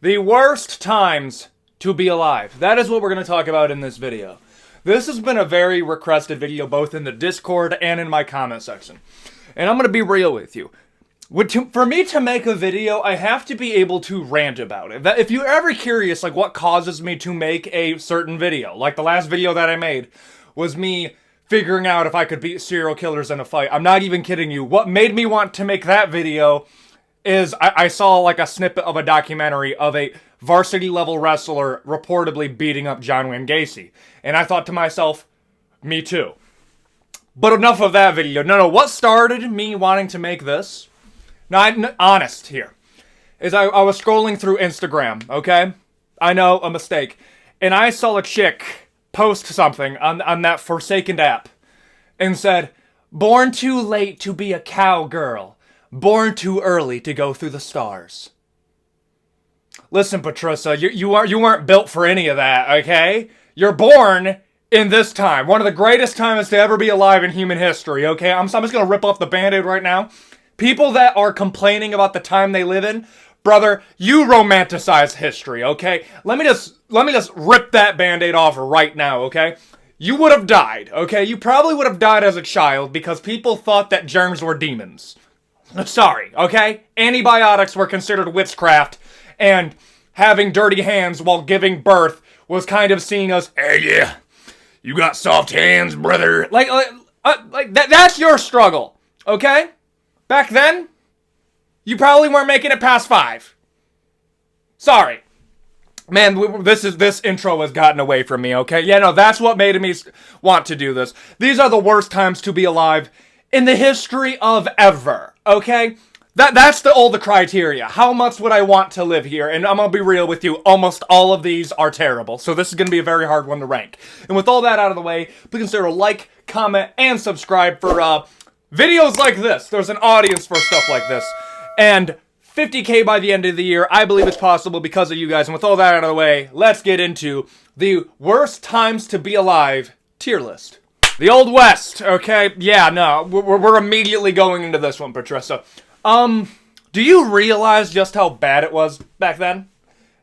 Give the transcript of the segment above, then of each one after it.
The worst times to be alive. That is what we're going to talk about in this video. This has been a very requested video both in the Discord and in my comment section. And I'm going to be real with you. For me to make a video, I have to be able to rant about it. If you're ever curious, like, what causes me to make a certain video, like the last video that I made was me figuring out if I could beat serial killers in a fight. I'm not even kidding you. What made me want to make that video is I saw like a snippet of a documentary of a varsity level wrestler reportedly beating up John Wayne Gacy. And I thought to myself, me too. But enough of that video. No, what started me wanting to make this? Now, I'm honest here. Is I was scrolling through Instagram, okay? I know, a mistake. And I saw a chick post something on that Forsaken app. And said, born too late to be a cowgirl. Born too early to go through the stars. Listen, Patricia, you weren't built for any of that, okay? You're born in this time. One of the greatest times to ever be alive in human history, okay? I'm just gonna rip off the band-aid right now. People that are complaining about the time they live in, brother, you romanticize history, okay? Let me just rip that band-aid off right now, okay? You would have died, okay? You probably would have died as a child because people thought that germs were demons. Sorry, okay? Antibiotics were considered witchcraft, and having dirty hands while giving birth was kind of seen as, hey, yeah, you got soft hands, brother. That's your struggle, okay? Back then, you probably weren't making it past 5. Sorry. Man, this intro has gotten away from me, okay? Yeah, no, that's what made me want to do this. These are the worst times to be alive in the history of ever, okay? That's all the criteria. How much would I want to live here? And I'm gonna be real with you, almost all of these are terrible. So this is gonna be a very hard one to rank. And with all that out of the way, please consider a like, comment, and subscribe for videos like this. There's an audience for stuff like this. And 50K by the end of the year, I believe it's possible because of you guys. And with all that out of the way, let's get into the worst times to be alive tier list. The Old West, okay? Yeah, no, we're immediately going into this one, Patricia. Do you realize just how bad it was back then?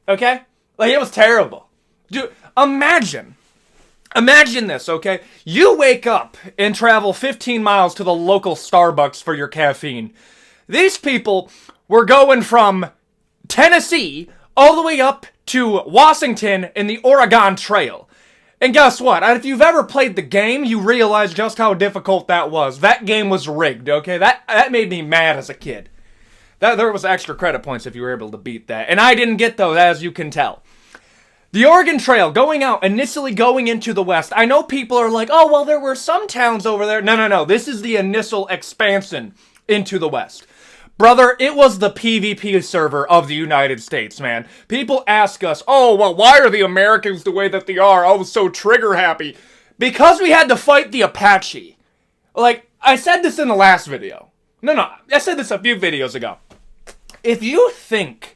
Okay? Like, it was terrible. Dude, imagine this, okay? You wake up and travel 15 miles to the local Starbucks for your caffeine. These people were going from Tennessee all the way up to Washington in the Oregon Trail. And guess what? If you've ever played the game, you realize just how difficult that was. That game was rigged, okay? That made me mad as a kid. There was extra credit points if you were able to beat that. And I didn't get those, as you can tell. The Oregon Trail, initially going into the West. I know people are like, oh, well, there were some towns over there. No. This is the initial expansion into the West. Brother, it was the PvP server of the United States, man. People ask us, oh, well, why are the Americans the way that they are? I was so trigger happy. Because we had to fight the Apache. Like, I said this in the last video. No, I said this a few videos ago. If you think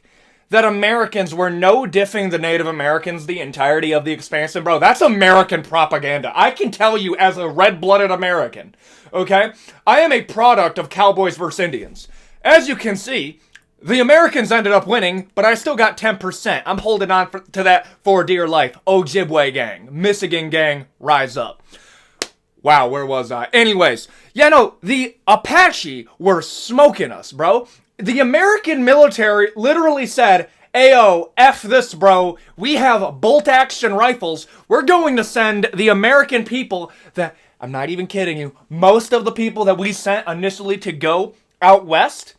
that Americans were no diffing the Native Americans the entirety of the expansion, bro, that's American propaganda. I can tell you as a red-blooded American, okay? I am a product of Cowboys versus Indians. As you can see, the Americans ended up winning, but I still got 10%. I'm holding on to that for dear life. Ojibwe gang, Michigan gang, rise up. Wow, where was I? Anyways, yeah, no, the Apache were smoking us, bro. The American military literally said, ayo, F this, bro. We have bolt-action rifles. We're going to send the American people that, I'm not even kidding you, most of the people that we sent initially to go out west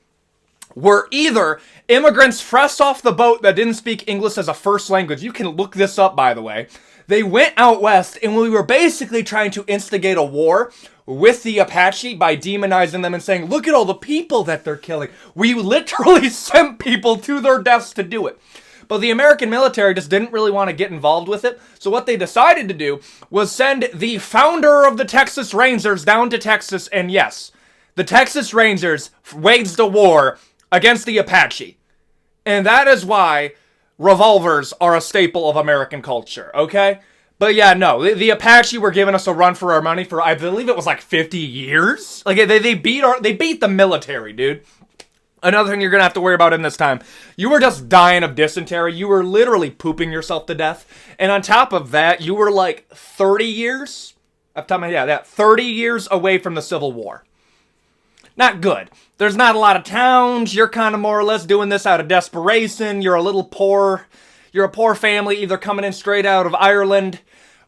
were either immigrants fresh off the boat that didn't speak English as a first language. You can look this up, by the way. They went out west, and we were basically trying to instigate a war with the Apache by demonizing them and saying, look at all the people that they're killing. We literally sent people to their deaths to do it. But the American military just didn't really want to get involved with it. So what they decided to do was send the founder of the Texas Rangers down to Texas, and yes, the Texas Rangers waged a war against the Apache. And that is why revolvers are a staple of American culture, okay? But yeah, no, the Apache were giving us a run for our money for, I believe it was like 50 years. Like, they beat the military, dude. Another thing you're gonna have to worry about in this time, you were just dying of dysentery. You were literally pooping yourself to death. And on top of that, you were like 30 years, 30 years away from the Civil War. Not good. There's not a lot of towns. You're kind of more or less doing this out of desperation. You're a little poor. You're a poor family either coming in straight out of Ireland,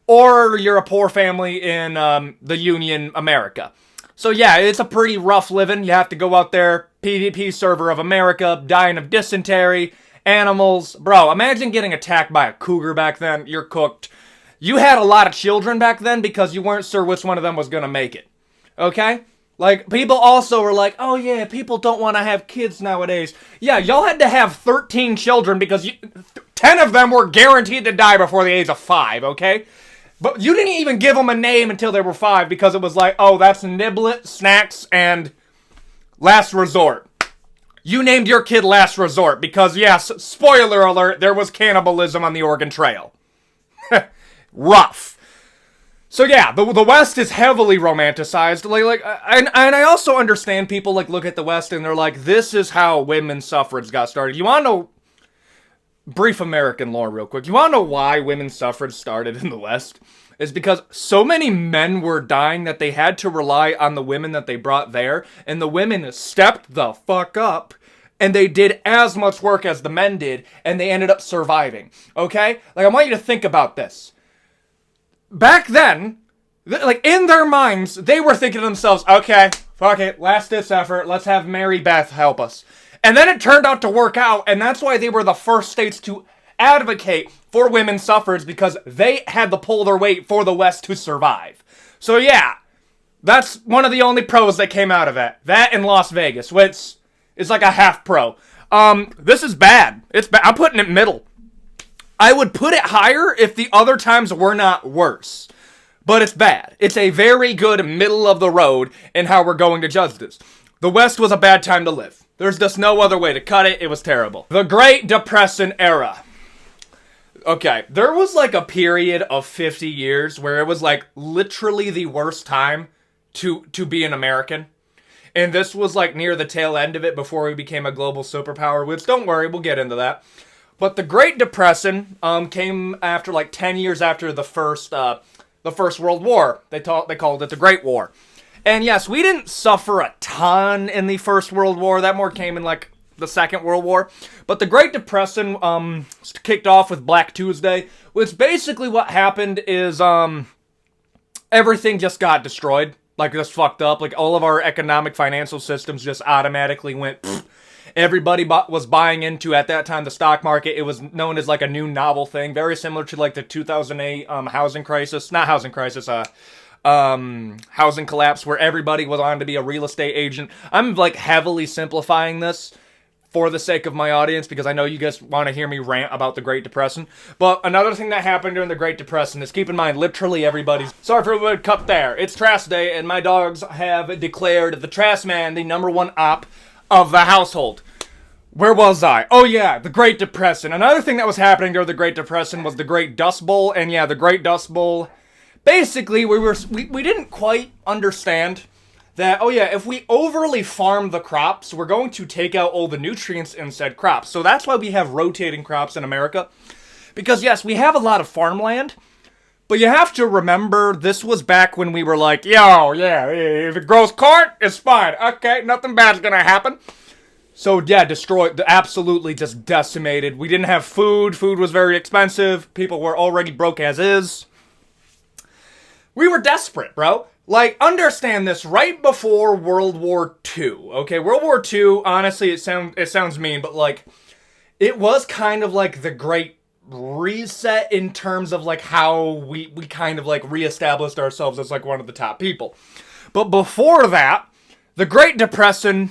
or you're a poor family in the Union America. So yeah, it's a pretty rough living. You have to go out there, PvP server of America, dying of dysentery, animals. Bro, imagine getting attacked by a cougar back then. You're cooked. You had a lot of children back then because you weren't sure which one of them was going to make it. Okay? Like, people also were like, oh yeah, people don't want to have kids nowadays. Yeah, y'all had to have 13 children because 10 of them were guaranteed to die before the age of 5, okay? But you didn't even give them a name until they were 5 because it was like, oh, that's Niblet, Snacks, and Last Resort. You named your kid Last Resort because, yes, spoiler alert, there was cannibalism on the Oregon Trail. Rough. So yeah, the West is heavily romanticized. And I also understand people look at the West and they're like, this is how women's suffrage got started. You want to know, brief American lore real quick. You want to know why women's suffrage started in the West? It's because so many men were dying that they had to rely on the women that they brought there. And the women stepped the fuck up. And they did as much work as the men did. And they ended up surviving. Okay? I want you to think about this. Back then, in their minds, they were thinking to themselves, okay, fuck it, last ditch effort, let's have Mary Beth help us. And then it turned out to work out, and that's why they were the first states to advocate for women's suffrage, because they had to pull their weight for the West to survive. So yeah, that's one of the only pros that came out of it. That in Las Vegas, which is like a half pro. This is bad. It's bad. I'm putting it middle. I would put it higher if the other times were not worse. But it's bad. It's a very good middle of the road in how we're going to judge this. The West was a bad time to live. There's just no other way to cut it. It was terrible. The Great Depression era. Okay, there was a period of 50 years where it was literally the worst time to be an American. And this was near the tail end of it before we became a global superpower, which don't worry, we'll get into that. But the Great Depression came after 10 years after the First World War. They called it the Great War. And yes, we didn't suffer a ton in the First World War. That more came in the Second World War. But the Great Depression kicked off with Black Tuesday, which basically what happened is everything just got destroyed. Just fucked up. All of our economic financial systems just automatically went pfft. Everybody was buying into, at that time, the stock market. It was known as a new novel thing, very similar to the 2008 housing crisis, not housing crisis, housing collapse, where everybody was on to be a real estate agent. I'm heavily simplifying this for the sake of my audience because I know you guys want to hear me rant about the Great Depression. But another thing that happened during the Great Depression is, keep in mind, literally everybody's... Sorry for the cut there. It's trash day, and my dogs have declared the trash man the #1 op of the household. Where was I? Oh yeah, the Great Depression. Another thing that was happening during the Great Depression was the Great Dust Bowl. And yeah, the Great Dust Bowl. Basically, we didn't quite understand that, oh yeah, if we overly farm the crops, we're going to take out all the nutrients in said crops. So that's why we have rotating crops in America. Because yes, we have a lot of farmland. But you have to remember, this was back when we were yo, yeah, if it grows corn, it's fine. Okay, nothing bad's gonna happen. So yeah, destroyed, absolutely just decimated. We didn't have food. Food was very expensive. People were already broke as is. We were desperate, bro. Understand this, right before World War II. Okay, World War II, honestly, it sounds mean, but it was kind of the Great Reset in terms of how we kind of reestablished ourselves as one of the top people. But before that, the Great Depression...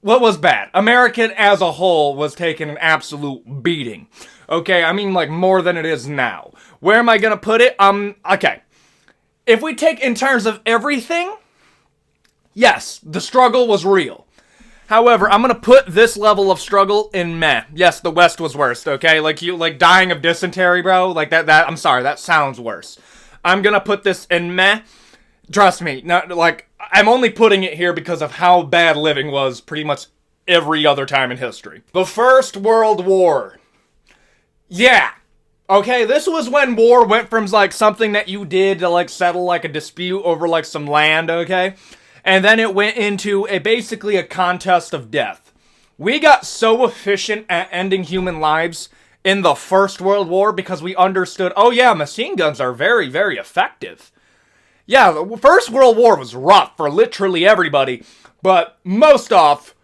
What was bad? America as a whole was taking an absolute beating. Okay, I mean more than it is now. Where am I gonna put it? Okay. If we take in terms of everything, yes, the struggle was real. However, I'm gonna put this level of struggle in meh. Yes, the West was worst, okay? You dying of dysentery, bro? That I'm sorry, that sounds worse. I'm gonna put this in meh. Trust me, not I'm only putting it here because of how bad living was pretty much every other time in history. The First World War. Yeah. Okay, this was when war went from, like, something that you did to, like, settle, like, a dispute over, like, some land, okay? And then it went into basically a contest of death. We got so efficient at ending human lives in the First World War because we understood, oh yeah, machine guns are very, very effective. Yeah, the First World War was rough for literally everybody, but most off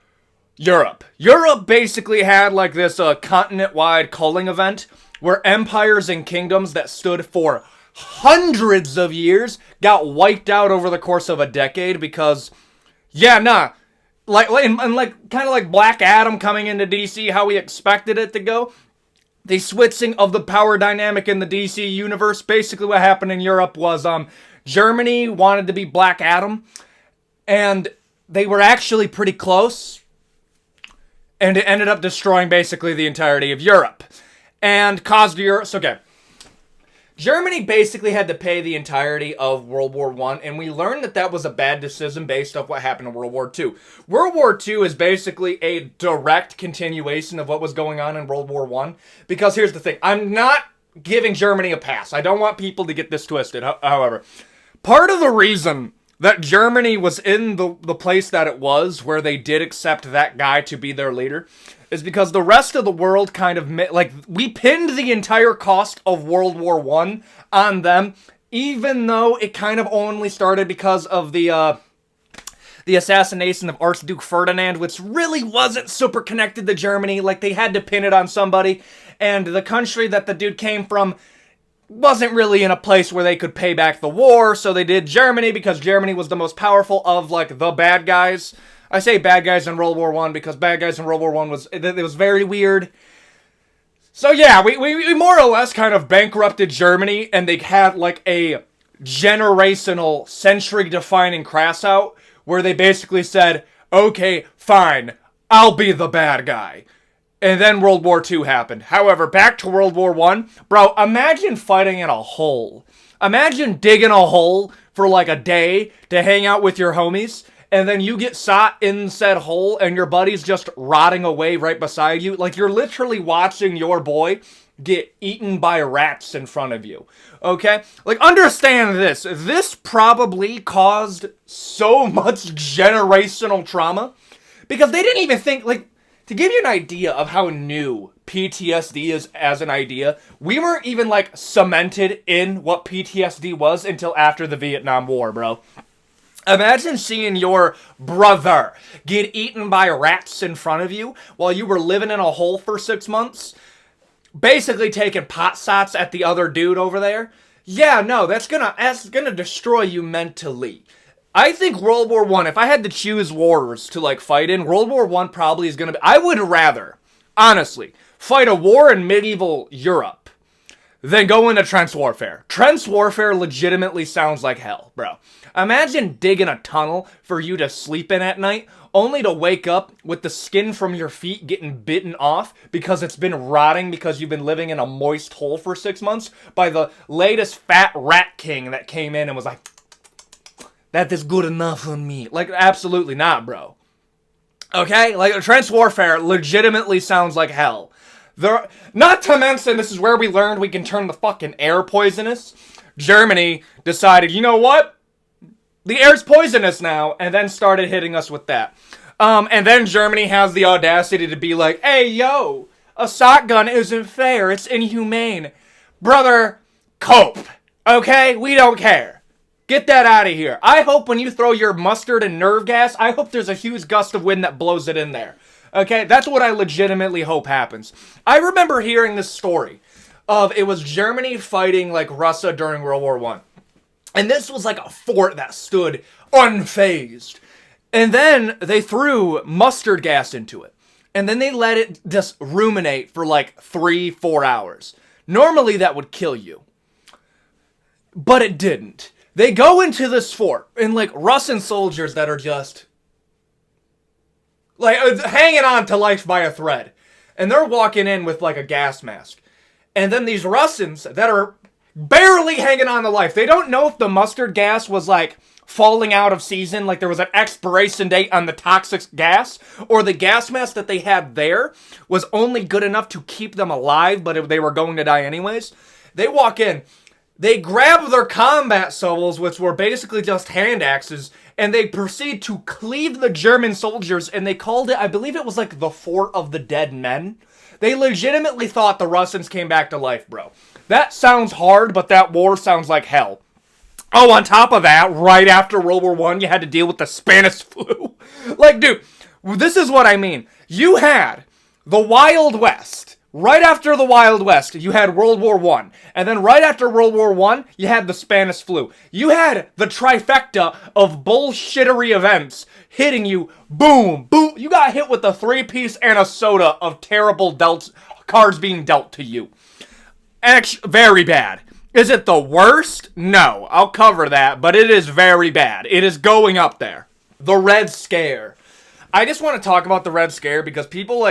Europe. Europe basically had like this continent-wide culling event where empires and kingdoms that stood for hundreds of years got wiped out over the course of a decade because, yeah, nah. Like kind of like Black Adam coming into DC, how we expected it to go. The switching of the power dynamic in the DC universe. Basically what happened in Europe was Germany wanted to be Black Adam, and they were actually pretty close, and it ended up destroying basically the entirety of Europe, and caused Europe. So, okay. Germany basically had to pay the entirety of World War I, and we learned that that was a bad decision based off what happened in World War II. World War II is basically a direct continuation of what was going on in World War I, because here's the thing. I'm not giving Germany a pass. I don't want people to get this twisted, however. Part of the reason that Germany was in the place that it was, where they did accept that guy to be their leader, is because the rest of the world kind of, like, we pinned the entire cost of World War I on them, even though it kind of only started because of the assassination of Archduke Ferdinand, which really wasn't super connected to Germany. Like, they had to pin it on somebody, and the country that the dude came from wasn't really in a place where they could pay back the war, so they did Germany because Germany was the most powerful of, like, the bad guys. I say bad guys in World War I because bad guys in World War I was very weird. So yeah, we more or less kind of bankrupted Germany, and they had like a generational, century-defining crash out where they basically said, okay, fine, I'll be the bad guy. And then World War II happened. However, back to World War I, bro, imagine fighting in a hole. Imagine digging a hole for like a day to hang out with your homies, and then you get shot in said hole, and your buddy's just rotting away right beside you. Like, you're literally watching your boy get eaten by rats in front of you. Okay? Like, understand this. This probably caused so much generational trauma, because they didn't even think, like, to give you an idea of how new PTSD is as an idea, we weren't even, like, cemented in what PTSD was until after the Vietnam War, bro. Imagine seeing your brother get eaten by rats in front of you while you were living in a hole for 6 months, basically taking pot shots at the other dude over there. Yeah, no, that's gonna destroy you mentally. I think World War I, if I had to choose wars to, like, fight in, World War I probably is gonna be, I would rather, honestly, fight a war in medieval Europe than go into trench warfare. Trench warfare legitimately sounds like hell, bro. Imagine digging a tunnel for you to sleep in at night, only to wake up with the skin from your feet getting bitten off because it's been rotting because you've been living in a moist hole for 6 months by the latest fat rat king that came in and was like, that is good enough for me. Like, absolutely not, bro. Okay? Like, trench warfare legitimately sounds like hell. Not to mention, this is where we learned we can turn the fucking air poisonous. Germany decided, you know what? The air's poisonous now, and then started hitting us with that. And then Germany has the audacity to be like, hey, yo, a shotgun isn't fair, it's inhumane. Brother, cope, okay? We don't care. Get that out of here. I hope when you throw your mustard and nerve gas, I hope there's a huge gust of wind that blows it in there. Okay, that's what I legitimately hope happens. I remember hearing this story of, it was Germany fighting, like, Russia during World War I. And this was like a fort that stood unfazed. And then they threw mustard gas into it. And then they let it just ruminate for like 3-4 hours. Normally that would kill you. But it didn't. They go into this fort, and like Russian soldiers that are just like hanging on to life by a thread. And they're walking in with like a gas mask. And then these Russians that are barely hanging on to life. They don't know if the mustard gas was like falling out of season, like there was an expiration date on the toxic gas, or the gas mask that they had there was only good enough to keep them alive, but they were going to die anyways. They walk in, they grab their combat shovels, which were basically just hand axes, and they proceed to cleave the German soldiers, and they called it, I believe it was like the Fort of the Dead Men. They legitimately thought the Russians came back to life, bro. That sounds hard, but that war sounds like hell. Oh, on top of that, right after World War I, you had to deal with the Spanish flu. Like, dude, this is what I mean. You had the Wild West. Right after the Wild West, you had World War I. And then right after World War I, you had the Spanish flu. You had the trifecta of bullshittery events hitting you. Boom, boom. You got hit with a 3-piece and a soda of terrible cards being dealt to you. Very bad. Is it the worst? No, I'll cover that, but it is very bad. It is going up there. The Red Scare. I just want to talk about the Red Scare because people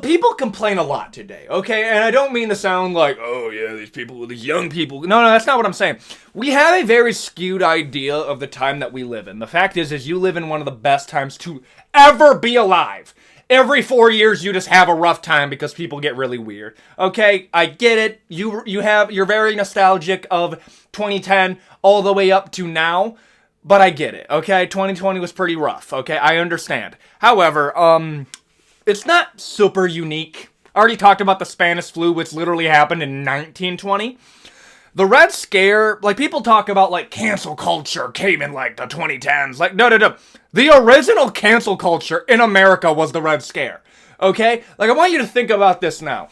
people complain a lot today, okay? And I don't mean to sound like, oh yeah, these young people. No, that's not what I'm saying. We have a very skewed idea of the time that we live in. The fact is you live in one of the best times to ever be alive. Every 4 years, you just have a rough time because people get really weird. Okay, I get it. You're very nostalgic of 2010 all the way up to now, but I get it. Okay, 2020 was pretty rough. Okay, I understand. However, it's not super unique. I already talked about the Spanish flu, which literally happened in 1920. The Red Scare, like, people talk about, like, cancel culture came in, like, the 2010s. Like, no. The original cancel culture in America was the Red Scare, okay? Like, I want you to think about this now.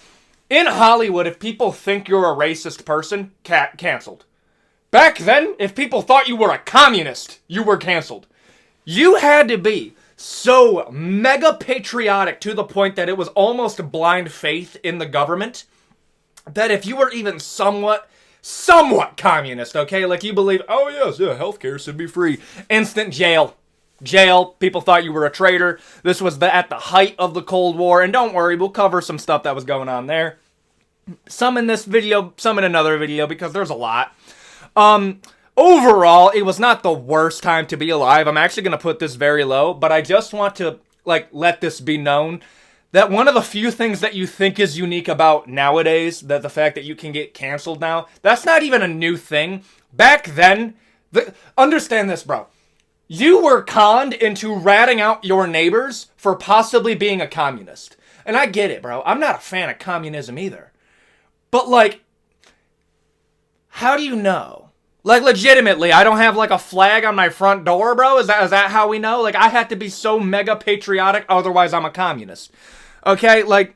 In Hollywood, if people think you're a racist person, canceled. Back then, if people thought you were a communist, you were canceled. You had to be so mega patriotic to the point that it was almost blind faith in the government that if you were even somewhat communist, okay? Like you believe, oh yes, yeah, healthcare should be free. Instant jail. People thought you were a traitor. This was at the height of the Cold War. And don't worry, we'll cover some stuff that was going on there. Some in this video, some in another video, because there's a lot. Overall, it was not the worst time to be alive. I'm actually going to put this very low, but I just want to, like, let this be known that one of the few things that you think is unique about nowadays, that the fact that you can get canceled now, that's not even a new thing. Back then, understand this, bro. You were conned into ratting out your neighbors for possibly being a communist. And I get it, bro. I'm not a fan of communism either. But, like, how do you know? Like, legitimately, I don't have, like, a flag on my front door, bro? Is that how we know? Like, I have to be so mega patriotic, otherwise I'm a communist. Okay, like,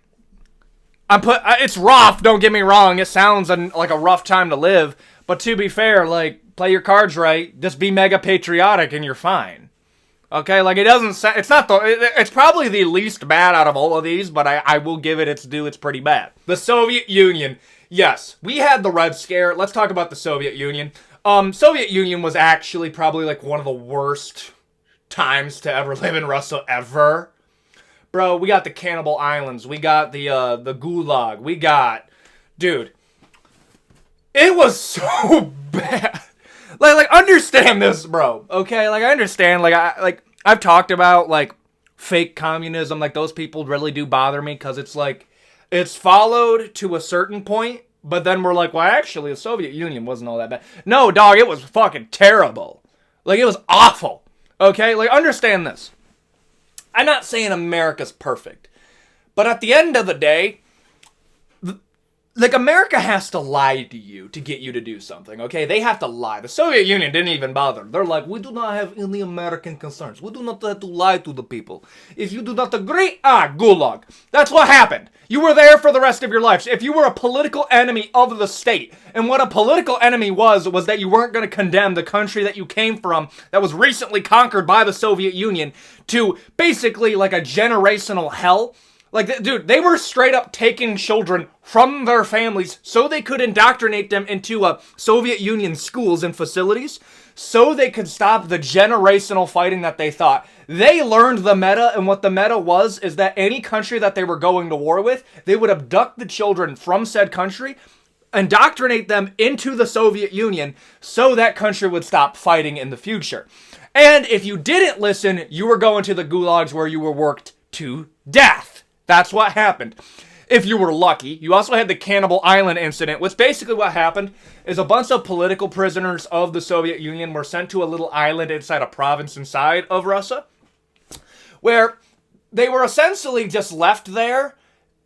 it's rough, don't get me wrong. It sounds like a rough time to live. But to be fair, like, play your cards right, just be mega patriotic and you're fine. Okay, like, it's probably the least bad out of all of these, but I will give it its due, it's pretty bad. The Soviet Union. Yes, we had the Red Scare. Let's talk about the Soviet Union. Soviet Union was actually probably, like, one of the worst times to ever live in Russia ever. Bro, we got the Cannibal Islands. We got the Gulag. We got... Dude. It was so bad. Like, understand this, bro. Okay? Like, I understand. I've talked about, like, fake communism. Like, those people really do bother me because it's, like, it's followed to a certain point, but then we're like, well, actually, the Soviet Union wasn't all that bad. No, dog, it was fucking terrible. Like, it was awful. Okay? Like, understand this. I'm not saying America's perfect, but at the end of the day, like, America has to lie to you to get you to do something, okay? They have to lie. The Soviet Union didn't even bother. They're like, we do not have any American concerns. We do not have to lie to the people. If you do not agree, Gulag. That's what happened. You were there for the rest of your life. If you were a political enemy of the state, and what a political enemy was that you weren't going to condemn the country that you came from that was recently conquered by the Soviet Union to basically like a generational hell. Like, dude, they were straight up taking children from their families so they could indoctrinate them into Soviet Union schools and facilities so they could stop the generational fighting that they thought. They learned the meta, and what the meta was is that any country that they were going to war with, they would abduct the children from said country, indoctrinate them into the Soviet Union so that country would stop fighting in the future. And if you didn't listen, you were going to the gulags where you were worked to death. That's what happened. If you were lucky. You also had the Cannibal Island incident, which basically what happened is a bunch of political prisoners of the Soviet Union were sent to a little island inside a province inside of Russia, where they were essentially just left there,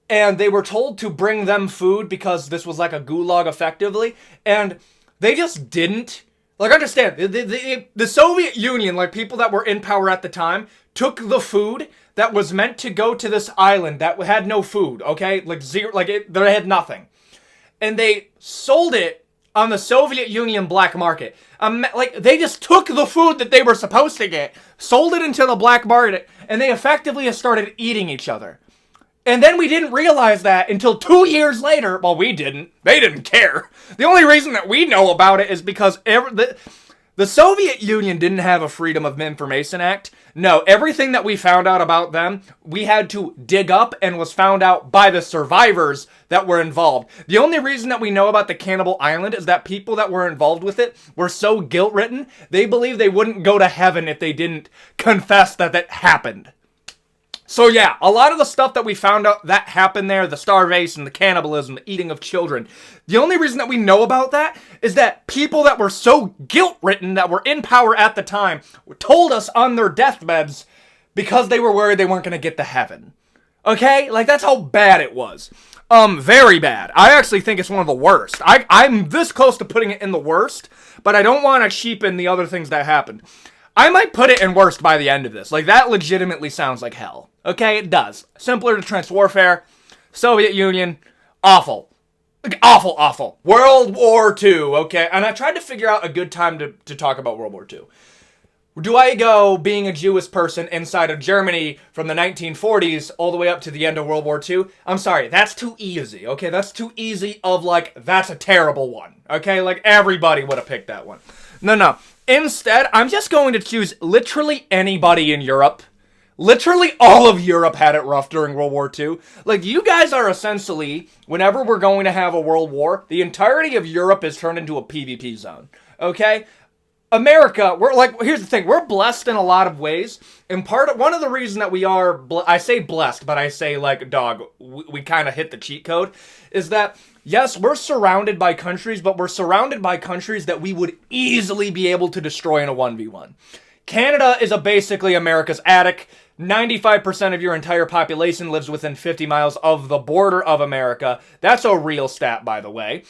and they were told to bring them food because this was like a gulag effectively, and they just didn't. Like, understand, the Soviet Union, like people that were in power at the time, took the food that was meant to go to this island that had no food, okay? Like zero, they had nothing. And they sold it on the Soviet Union black market. Like, they just took the food that they were supposed to get, sold it into the black market, and they effectively started eating each other. And then we didn't realize that until 2 years later. Well, we didn't. They didn't care. The only reason that we know about it is because the Soviet Union didn't have a Freedom of Information Act. No, everything that we found out about them, we had to dig up and was found out by the survivors that were involved. The only reason that we know about the Cannibal Island is that people that were involved with it were so guilt-ridden, they believed they wouldn't go to heaven if they didn't confess that that happened. So yeah, a lot of the stuff that we found out that happened there, the starvation, the cannibalism, the eating of children, the only reason that we know about that is that people that were so guilt-ridden, that were in power at the time, told us on their deathbeds because they were worried they weren't going to get to heaven. Okay? Like, that's how bad it was. Very bad. I actually think it's one of the worst. I'm this close to putting it in the worst, but I don't want to cheapen the other things that happened. I might put it in worst by the end of this. Like, that legitimately sounds like hell. Okay, it does. Simpler to trench warfare. Soviet Union. Awful. Like, awful, awful. World War II, okay? And I tried to figure out a good time to talk about World War II. Do I go being a Jewish person inside of Germany from the 1940s all the way up to the end of World War II? I'm sorry, that's too easy, okay? That's too easy of, like, that's a terrible one, okay? Like, everybody would have picked that one. No. Instead, I'm just going to choose literally anybody in Europe. Literally all of Europe had it rough during World War II. Like, you guys are essentially, whenever we're going to have a world war, the entirety of Europe is turned into a PvP zone, okay? America, we're like, here's the thing, we're blessed in a lot of ways, and one of the reasons that we are, I say blessed, but I say like, dog, we kind of hit the cheat code, is that, yes, we're surrounded by countries, but we're surrounded by countries that we would easily be able to destroy in a 1v1. Canada is basically America's attic. 95% of your entire population lives within 50 miles of the border of America. That's a real stat, by the way.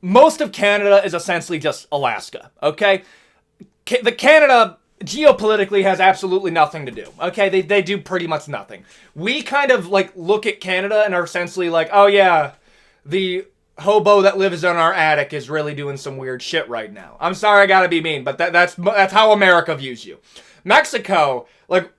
Most of Canada is essentially just Alaska, okay? The Canada, geopolitically, has absolutely nothing to do, okay? They do pretty much nothing. We kind of, like, look at Canada and are essentially like, oh yeah, the hobo that lives in our attic is really doing some weird shit right now. I'm sorry I gotta be mean, but that's how America views you. Mexico, like,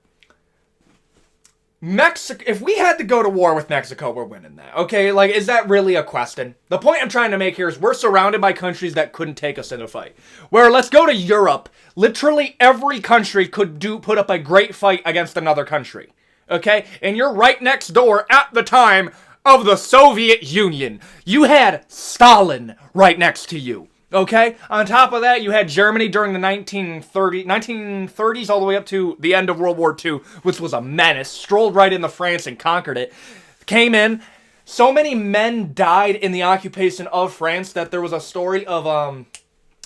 if we had to go to war with Mexico, we're winning that, okay? Like, is that really a question? The point I'm trying to make here is we're surrounded by countries that couldn't take us in a fight. Where, let's go to Europe. Literally every country could put up a great fight against another country, okay? And you're right next door at the time of the Soviet Union. You had Stalin right next to you. Okay? On top of that, you had Germany during the 1930s all the way up to the end of World War II, which was a menace. Strolled right into France and conquered it. Came in. So many men died in the occupation of France that there was a story of,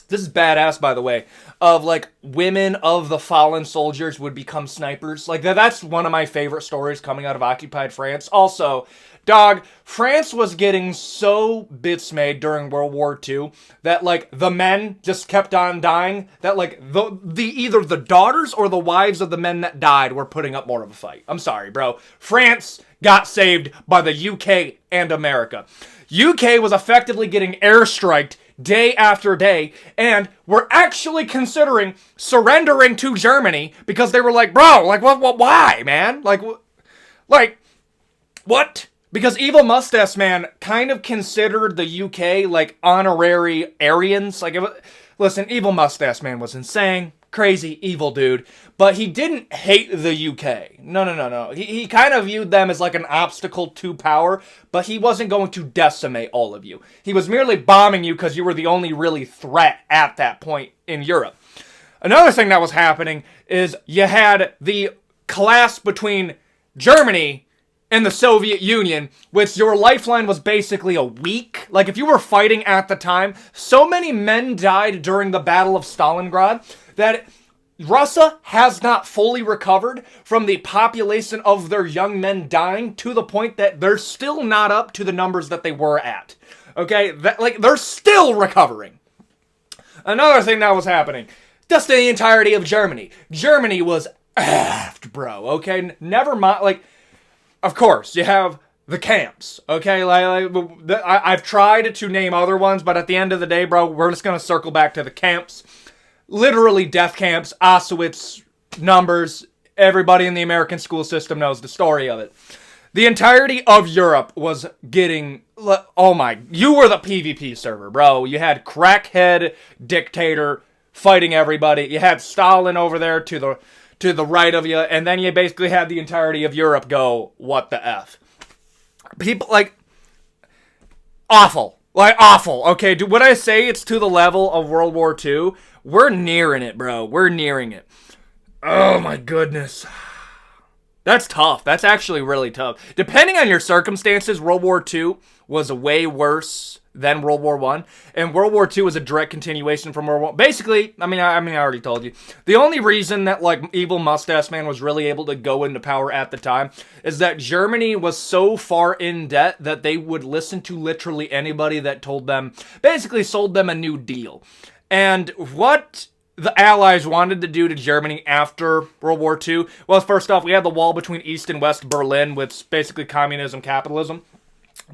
this is badass, by the way, of, like, women of the fallen soldiers would become snipers. Like, that's one of my favorite stories coming out of occupied France. Also, dog, France was getting so bits made during World War II that, like, the men just kept on dying, that, like, either the daughters or the wives of the men that died were putting up more of a fight. I'm sorry, bro. France got saved by the UK and America. UK was effectively getting airstriked day after day, and were actually considering surrendering to Germany because they were like, bro, like, what, why, man? Like, what? Because Evil Mustache Man kind of considered the UK, like, honorary Aryans. Like, listen, Evil Mustache Man was insane, crazy, evil dude, but he didn't hate the UK. No. He kind of viewed them as like an obstacle to power, but he wasn't going to decimate all of you. He was merely bombing you because you were the only really threat at that point in Europe. Another thing that was happening is you had the clash between Germany and the Soviet Union, which your lifeline was basically a week. Like, if you were fighting at the time, so many men died during the Battle of Stalingrad that Russia has not fully recovered from the population of their young men dying, to the point that they're still not up to the numbers that they were at. Okay? They're still recovering. Another thing that was happening, just the entirety of Germany. Germany was effed, bro, okay? Never mind, of course, you have the camps, okay? I've tried to name other ones, but at the end of the day, bro, we're just gonna circle back to the camps. Literally death camps, Auschwitz, numbers. Everybody in the American school system knows the story of it. The entirety of Europe was getting... Oh my... You were the PvP server, bro. You had crackhead dictator fighting everybody. You had Stalin over there to the right of you. And then you basically had the entirety of Europe go, what the F? People, awful. Awful. Okay, would I say it's to the level of World War II? We're nearing it, bro. We're nearing it. Oh, my goodness. That's tough. That's actually really tough. Depending on your circumstances, World War II was way worse than World War I. And World War II was a direct continuation from World War I. Basically, I already told you. The only reason that, Evil Mustache Man was really able to go into power at the time is that Germany was so far in debt that they would listen to literally anybody that told them, basically sold them a new deal. And what the Allies wanted to do to Germany after World War II, well, first off, we had the wall between East and West Berlin, with basically communism, capitalism.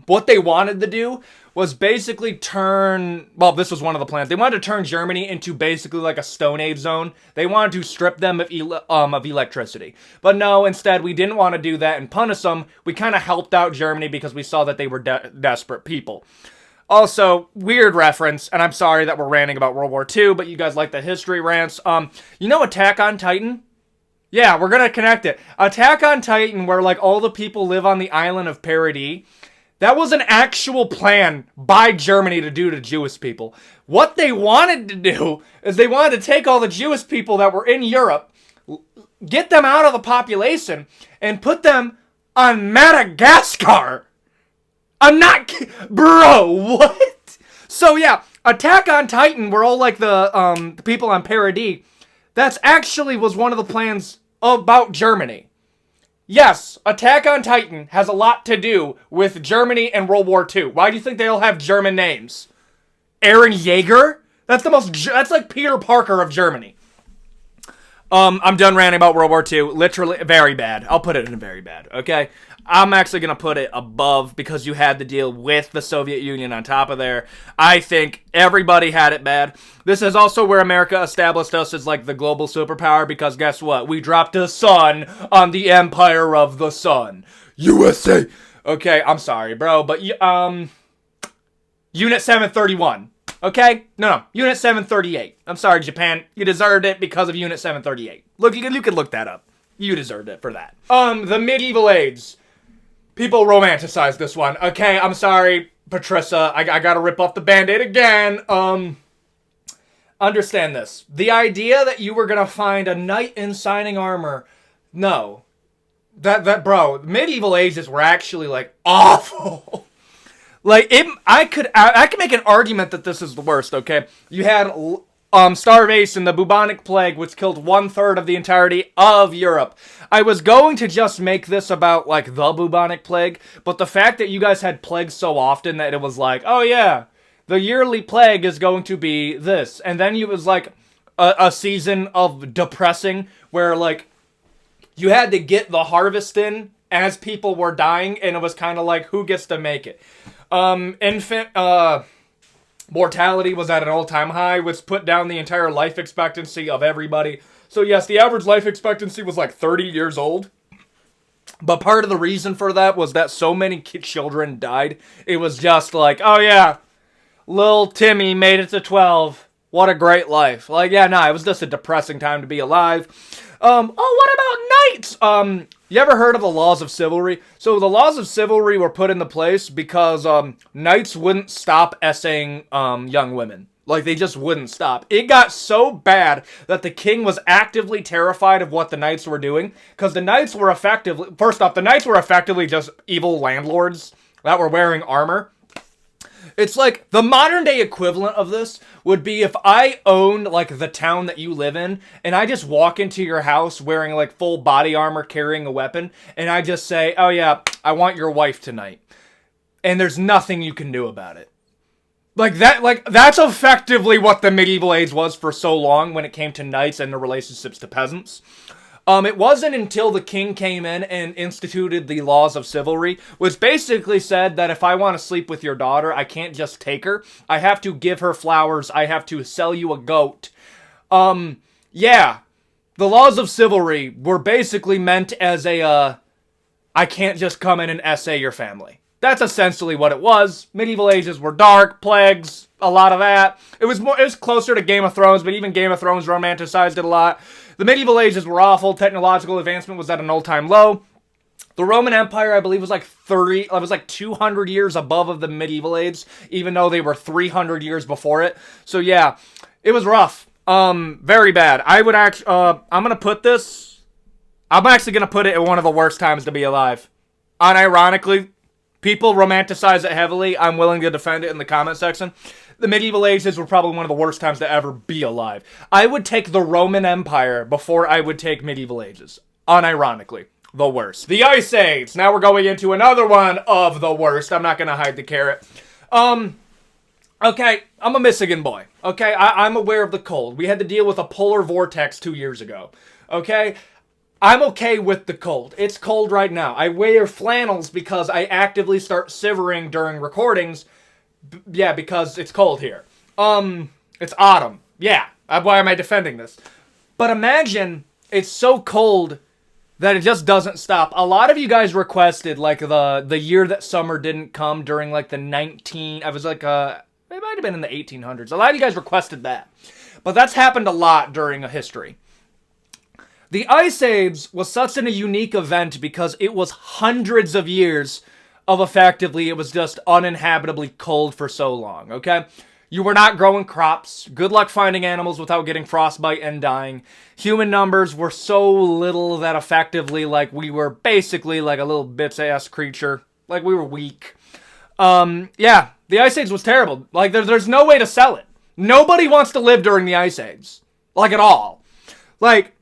What they wanted to do was basically this was one of the plans. They wanted to turn Germany into basically like a Stone Age zone. They wanted to strip them of electricity. But no, instead, we didn't want to do that and punish them. We kind of helped out Germany because we saw that they were desperate people. Also, weird reference, and I'm sorry that we're ranting about World War II, but you guys like the history rants. You know Attack on Titan? Yeah, we're gonna connect it. Attack on Titan, where all the people live on the island of Paradis, that was an actual plan by Germany to do to Jewish people. What they wanted to do is they wanted to take all the Jewish people that were in Europe, get them out of the population, and put them on Madagascar. I'm not... Bro, what? So yeah, Attack on Titan, where all the people on Paradis, that's actually was one of the plans about Germany. Yes, Attack on Titan has a lot to do with Germany and World War II. Why do you think they all have German names? Eren Yeager? That's like Peter Parker of Germany. I'm done ranting about World War II. Literally, very bad. I'll put it in very bad, okay? I'm actually going to put it above because you had to deal with the Soviet Union on top of there. I think everybody had it bad. This is also where America established us as the global superpower, because guess what? We dropped a sun on the Empire of the Sun. USA! Okay, I'm sorry, bro, but Unit 731. Okay? No. Unit 738. I'm sorry, Japan. You deserved it because of Unit 738. Look, you can look that up. You deserved it for that. The medieval age. People romanticize this one. Okay, I'm sorry, Patricia. I gotta rip off the Band-Aid again. Understand this. The idea that you were gonna find a knight in shining armor. No. Bro, medieval ages were actually, awful. I could make an argument that this is the worst, okay? You had starvation, the bubonic plague, which killed 1/3 of the entirety of Europe. I was going to just make this about, the bubonic plague, but the fact that you guys had plagues so often that it was oh yeah, the yearly plague is going to be this. And then it was, a season of depressing, where, you had to get the harvest in as people were dying, and it was kind of who gets to make it. Infant, mortality was at an all-time high, which put down the entire life expectancy of everybody. So yes, the average life expectancy was 30 years old. But part of the reason for that was that so many children died. It was just oh yeah, little Timmy made it to 12. What a great life. Like, yeah, nah, it was just a depressing time to be alive. What about knights? You ever heard of the laws of chivalry? So the laws of chivalry were put into place because, knights wouldn't stop essaying, young women. Like, they just wouldn't stop. It got so bad that the king was actively terrified of what the knights were doing, because the knights were effectively, first off, the knights were effectively just evil landlords that were wearing armor. It's like, the modern day equivalent of this would be if I owned, like, the town that you live in, and I just walk into your house wearing, like, full body armor, carrying a weapon, and I just say, oh yeah, I want your wife tonight. And there's nothing you can do about it. That's effectively what the medieval age was for so long when it came to knights and their relationships to peasants. It wasn't until the king came in and instituted the laws of chivalry, which basically said that if I want to sleep with your daughter, I can't just take her. I have to give her flowers. I have to sell you a goat. Yeah. The laws of chivalry were basically meant as I can't just come in and essay your family. That's essentially what it was. Medieval ages were dark, plagues, a lot of that. It was closer to Game of Thrones, but even Game of Thrones romanticized it a lot. The medieval ages were awful. Technological advancement was at an all-time low. The Roman Empire, I believe, was like 200 years above of the medieval age, even though they were 300 years before it. So yeah, it was rough. Very bad. I'm actually gonna put it at one of the worst times to be alive. Unironically, people romanticize it heavily. I'm willing to defend it in the comment section. The medieval ages were probably one of the worst times to ever be alive. I would take the Roman Empire before I would take medieval ages. Unironically, the worst. The Ice Age. Now we're going into another one of the worst. I'm not going to hide the carrot. Okay, I'm a Michigan boy. Okay, I'm aware of the cold. We had to deal with a polar vortex 2 years ago. Okay? I'm okay with the cold. It's cold right now. I wear flannels because I actively start shivering during recordings. Yeah, because it's cold here. It's autumn. Yeah, why am I defending this? But imagine it's so cold that it just doesn't stop. A lot of you guys requested, like, the year that summer didn't come during, like, it might have been in the 1800s. A lot of you guys requested that. But that's happened a lot during a history. The Ice Age was such a unique event because it was hundreds of years of effectively, it was just uninhabitably cold for so long, okay? You were not growing crops. Good luck finding animals without getting frostbite and dying. Human numbers were so little that effectively, like, we were basically like a little bitch-ass creature. Like, we were weak. Yeah, the Ice Age was terrible. Like, there's no way to sell it. Nobody wants to live during the Ice Age. Like, at all. Like,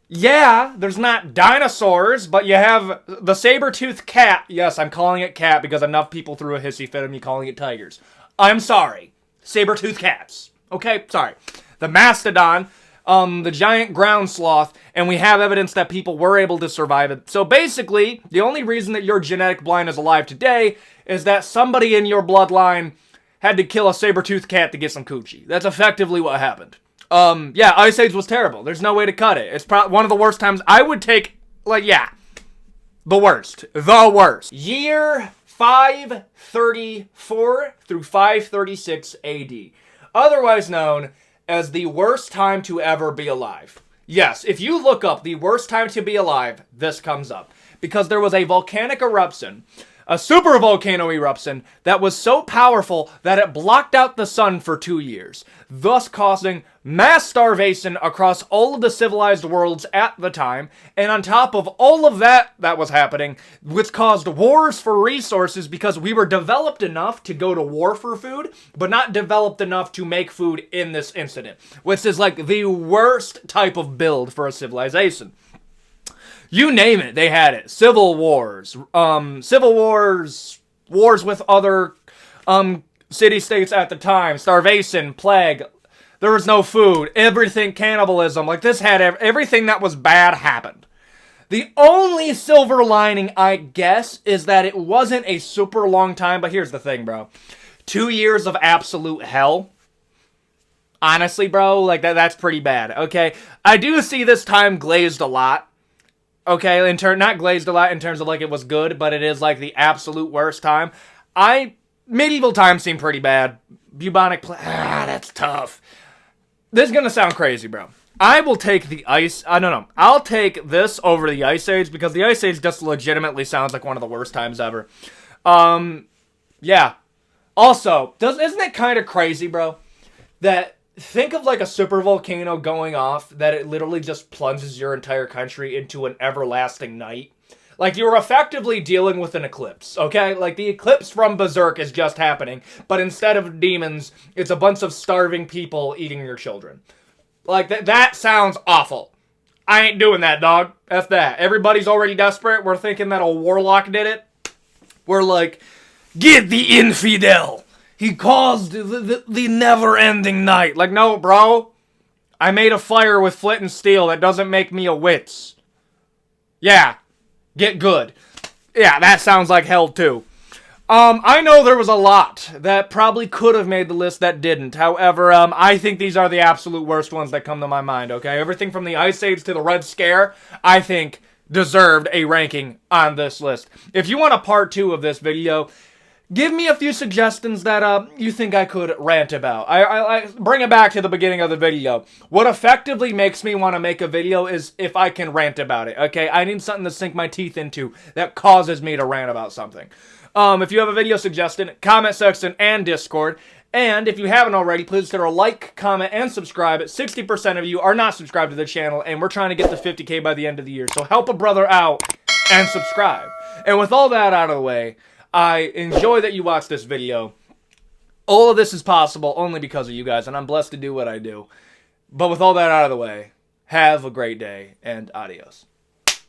yeah, there's not dinosaurs, but you have the saber-toothed cat. Yes, I'm calling it cat because enough people threw a hissy fit of me calling it tigers. I'm sorry. Saber-toothed cats. Okay, sorry. The mastodon, the giant ground sloth, and we have evidence that people were able to survive it. So basically, the only reason that your genetic blind is alive today is that somebody in your bloodline had to kill a saber-toothed cat to get some coochie. That's effectively what happened. Yeah, Ice Age was terrible. There's no way to cut it. It's probably one of the worst times. I would take, like, yeah, the worst. The worst. Year 534 through 536 AD. Otherwise known as the worst time to ever be alive. Yes, if you look up the worst time to be alive, this comes up. Because there was a volcanic eruption, a supervolcano eruption, that was so powerful that it blocked out the sun for 2 years, thus causing mass starvation across all of the civilized worlds at the time, and on top of all of that was happening, which caused wars for resources because we were developed enough to go to war for food, but not developed enough to make food in this incident, which is like the worst type of build for a civilization. You name it, they had it. Civil wars, wars with other city-states at the time, starvation, plague, there was no food, everything, cannibalism, like this had everything that was bad happened. The only silver lining, I guess, is that it wasn't a super long time, but here's the thing, bro. 2 years of absolute hell. Honestly, bro, like that's pretty bad, okay? I do see this time glazed a lot. Okay, not glazed a lot in terms of like it was good, but it is like the absolute worst time. Medieval times seem pretty bad. Bubonic plague, that's tough. This is gonna sound crazy, bro. I will take the ice. I don't know. I'll take this over the Ice Age because the Ice Age just legitimately sounds like one of the worst times ever. Yeah. Also, isn't it kind of crazy, bro? That think of like a super volcano going off that it literally just plunges your entire country into an everlasting night. Like, you're effectively dealing with an eclipse, okay? Like, the eclipse from Berserk is just happening, but instead of demons, it's a bunch of starving people eating your children. Like, that sounds awful. I ain't doing that, dog. F that. Everybody's already desperate. We're thinking that a warlock did it. We're like, get the infidel. He caused the never-ending night. Like, no, bro. I made a fire with flint and steel. That doesn't make me a witch. Yeah. Get good. Yeah, that sounds like hell, too. I know there was a lot that probably could have made the list that didn't. However, I think these are the absolute worst ones that come to my mind, okay? Everything from the Ice Age to the Red Scare, I think, deserved a ranking on this list. If you want a part 2 of this video, give me a few suggestions that you think I could rant about. I bring it back to the beginning of the video. What effectively makes me want to make a video is if I can rant about it, okay? I need something to sink my teeth into that causes me to rant about something. If you have a video suggestion, comment section and Discord. And if you haven't already, please consider a like, comment, and subscribe. 60% of you are not subscribed to the channel, and we're trying to get to 50K by the end of the year. So help a brother out and subscribe. And with all that out of the way, I enjoy that you watched this video. All of this is possible only because of you guys, and I'm blessed to do what I do. But with all that out of the way, have a great day, and adios.